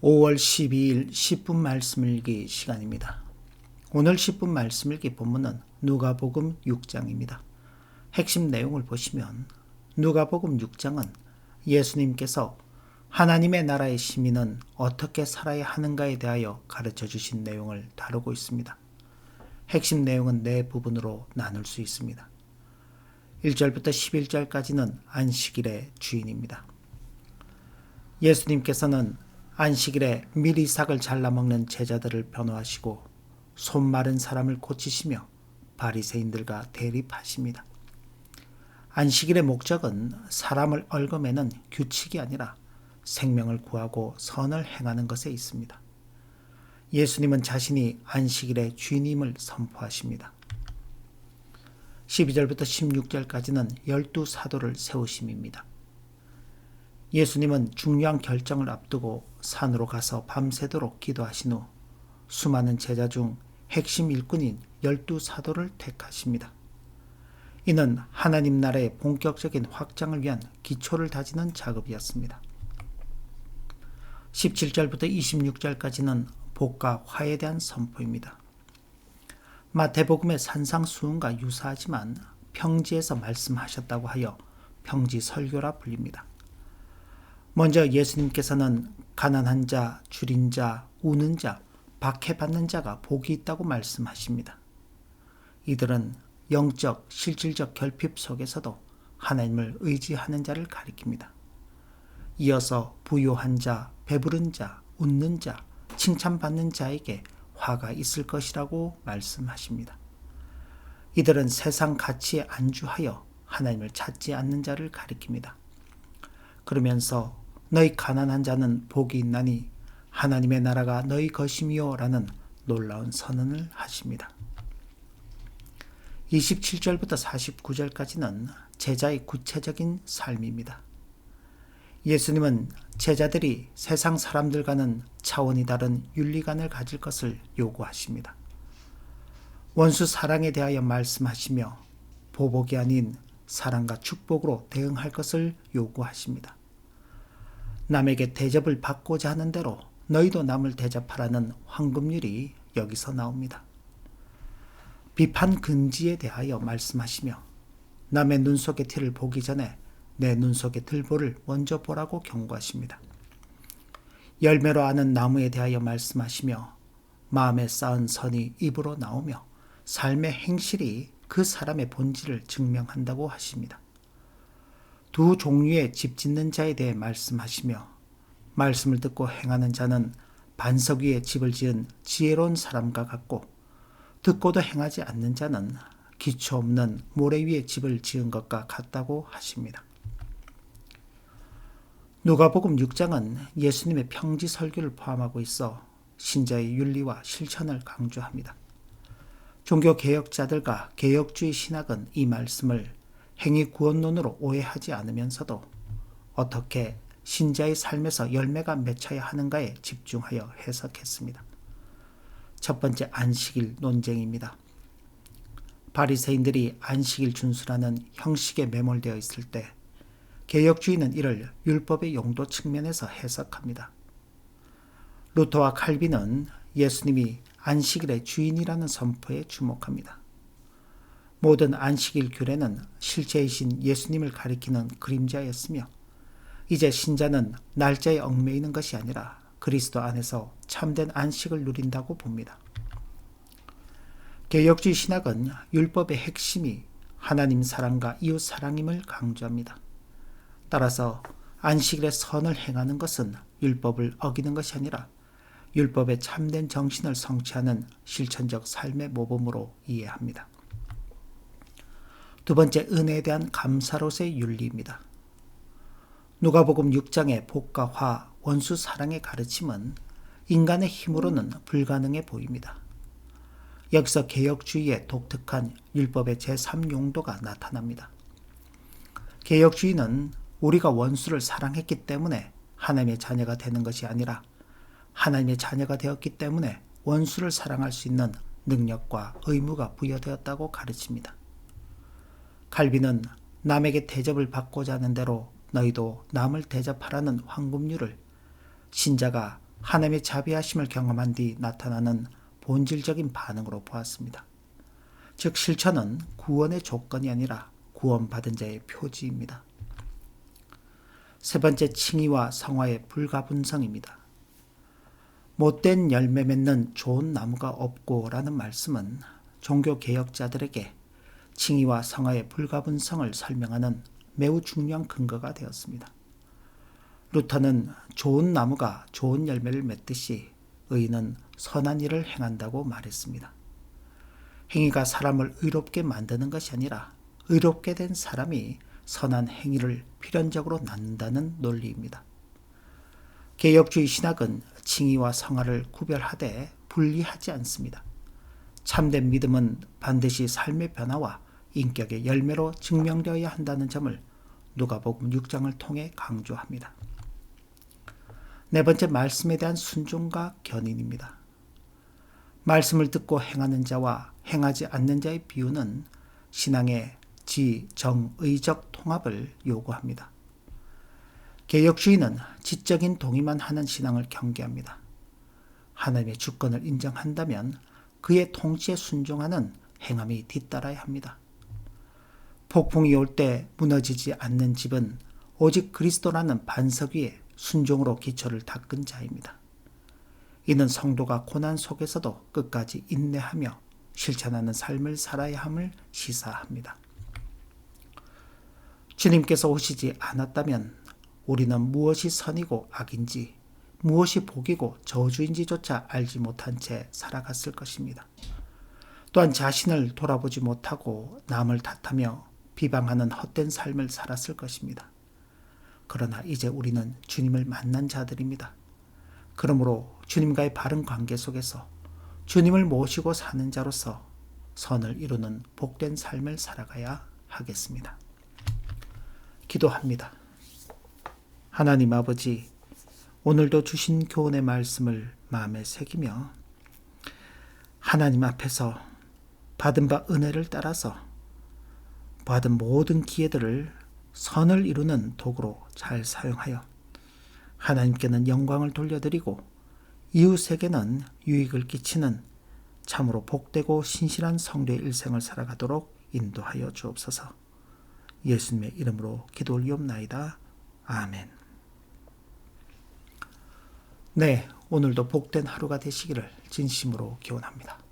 5월 12일 10분 말씀 읽기 시간입니다. 오늘 10분 말씀 읽기 본문은 누가복음 6장입니다. 핵심 내용을 보시면 누가복음 6장은 예수님께서 하나님의 나라의 시민은 어떻게 살아야 하는가에 대하여 가르쳐 주신 내용을 다루고 있습니다. 핵심 내용은 네 부분으로 나눌 수 있습니다. 1절부터 11절까지는 안식일의 주인입니다. 예수님께서는 안식일에 밀이삭을 잘라 먹는 제자들을 변호하시고 손 마른 사람을 고치시며 바리새인들과 대립하십니다. 안식일의 목적은 사람을 얽어매는 규칙이 아니라 생명을 구하고 선을 행하는 것에 있습니다. 예수님은 자신이 안식일의 주인임을 선포하십니다. 12절부터 16절까지는 12사도를 세우심입니다. 예수님은 중요한 결정을 앞두고 산으로 가서 밤새도록 기도하신 후 수많은 제자 중 핵심 일꾼인 12사도를 택하십니다. 이는 하나님 나라의 본격적인 확장을 위한 기초를 다지는 작업이었습니다. 17절부터 26절까지는 복과 화에 대한 선포입니다. 마태복음의 산상수훈과 유사하지만 평지에서 말씀하셨다고 하여 평지설교라 불립니다. 먼저 예수님께서는 가난한 자, 줄인 자, 우는 자, 박해받는 자가 복이 있다고 말씀하십니다. 이들은 영적, 실질적 결핍 속에서도 하나님을 의지하는 자를 가리킵니다. 이어서 부유한 자, 배부른 자, 웃는 자, 칭찬받는 자에게 화가 있을 것이라고 말씀하십니다. 이들은 세상 가치에 안주하여 하나님을 찾지 않는 자를 가리킵니다. 그러면서 너희 가난한 자는 복이 있나니 하나님의 나라가 너희 것이미요 라는 놀라운 선언을 하십니다. 27절부터 49절까지는 제자의 구체적인 삶입니다. 예수님은 제자들이 세상 사람들과는 차원이 다른 윤리관을 가질 것을 요구하십니다. 원수 사랑에 대하여 말씀하시며 보복이 아닌 사랑과 축복으로 대응할 것을 요구하십니다. 남에게 대접을 받고자 하는 대로 너희도 남을 대접하라는 황금률이 여기서 나옵니다. 비판 금지에 대하여 말씀하시며 남의 눈 속의 티를 보기 전에 내 눈 속의 들보를 먼저 보라고 경고하십니다. 열매로 아는 나무에 대하여 말씀하시며 마음에 쌓은 선이 입으로 나오며 삶의 행실이 그 사람의 본질을 증명한다고 하십니다. 두 종류의 집 짓는 자에 대해 말씀하시며 말씀을 듣고 행하는 자는 반석 위에 집을 지은 지혜로운 사람과 같고 듣고도 행하지 않는 자는 기초 없는 모래 위에 집을 지은 것과 같다고 하십니다. 누가복음 6장은 예수님의 평지 설교를 포함하고 있어 신자의 윤리와 실천을 강조합니다. 종교 개혁자들과 개혁주의 신학은 이 말씀을 행위 구원론으로 오해하지 않으면서도 어떻게 신자의 삶에서 열매가 맺혀야 하는가에 집중하여 해석했습니다. 첫 번째, 안식일 논쟁입니다. 바리새인들이 안식일 준수라는 형식에 매몰되어 있을 때 개혁주의는 이를 율법의 용도 측면에서 해석합니다. 루터와 칼빈은 예수님이 안식일의 주인이라는 선포에 주목합니다. 모든 안식일 규례는 실체이신 예수님을 가리키는 그림자였으며 이제 신자는 날짜에 얽매이는 것이 아니라 그리스도 안에서 참된 안식을 누린다고 봅니다. 개혁주의 신학은 율법의 핵심이 하나님 사랑과 이웃 사랑임을 강조합니다. 따라서 안식일에 선을 행하는 것은 율법을 어기는 것이 아니라 율법의 참된 정신을 성취하는 실천적 삶의 모범으로 이해합니다. 두 번째, 은혜에 대한 감사로서의 윤리입니다. 누가복음 6장의 복과 화, 원수 사랑의 가르침은 인간의 힘으로는 불가능해 보입니다. 여기서 개혁주의의 독특한 율법의 제3용도가 나타납니다. 개혁주의는 우리가 원수를 사랑했기 때문에 하나님의 자녀가 되는 것이 아니라 하나님의 자녀가 되었기 때문에 원수를 사랑할 수 있는 능력과 의무가 부여되었다고 가르칩니다. 칼빈은 남에게 대접을 받고자 하는 대로 너희도 남을 대접하라는 황금률을 신자가 하나님의 자비하심을 경험한 뒤 나타나는 본질적인 반응으로 보았습니다. 즉 실천은 구원의 조건이 아니라 구원받은 자의 표지입니다. 세 번째, 칭의와 성화의 불가분성입니다. 못된 열매 맺는 좋은 나무가 없고 라는 말씀은 종교개혁자들에게 칭의와 성화의 불가분성을 설명하는 매우 중요한 근거가 되었습니다. 루터는 좋은 나무가 좋은 열매를 맺듯이 의인은 선한 일을 행한다고 말했습니다. 행위가 사람을 의롭게 만드는 것이 아니라 의롭게 된 사람이 선한 행위를 필연적으로 낳는다는 논리입니다. 개혁주의 신학은 칭의와 성화를 구별하되 분리하지 않습니다. 참된 믿음은 반드시 삶의 변화와 인격의 열매로 증명되어야 한다는 점을 누가복음 6장을 통해 강조합니다. 네 번째, 말씀에 대한 순종과 견인입니다. 말씀을 듣고 행하는 자와 행하지 않는 자의 비유는 신앙의 지, 정, 의적 통합을 요구합니다. 개혁주의는 지적인 동의만 하는 신앙을 경계합니다. 하나님의 주권을 인정한다면 그의 통치에 순종하는 행함이 뒤따라야 합니다. 폭풍이 올 때 무너지지 않는 집은 오직 그리스도라는 반석 위에 순종으로 기초를 닦은 자입니다. 이는 성도가 고난 속에서도 끝까지 인내하며 실천하는 삶을 살아야 함을 시사합니다. 주님께서 오시지 않았다면 우리는 무엇이 선이고 악인지, 무엇이 복이고 저주인지조차 알지 못한 채 살아갔을 것입니다. 또한 자신을 돌아보지 못하고 남을 탓하며 비방하는 헛된 삶을 살았을 것입니다. 그러나 이제 우리는 주님을 만난 자들입니다. 그러므로 주님과의 바른 관계 속에서 주님을 모시고 사는 자로서 선을 이루는 복된 삶을 살아가야 하겠습니다. 기도합니다. 하나님 아버지, 오늘도 주신 교훈의 말씀을 마음에 새기며 하나님 앞에서 받은 바 은혜를 따라서 받은 모든 기회들을 선을 이루는 도구로 잘 사용하여 하나님께는 영광을 돌려드리고 이웃에게는 유익을 끼치는 참으로 복되고 신실한 성도의 일생을 살아가도록 인도하여 주옵소서. 예수님의 이름으로 기도 올리옵나이다. 아멘. 네, 오늘도 복된 하루가 되시기를 진심으로 기원합니다.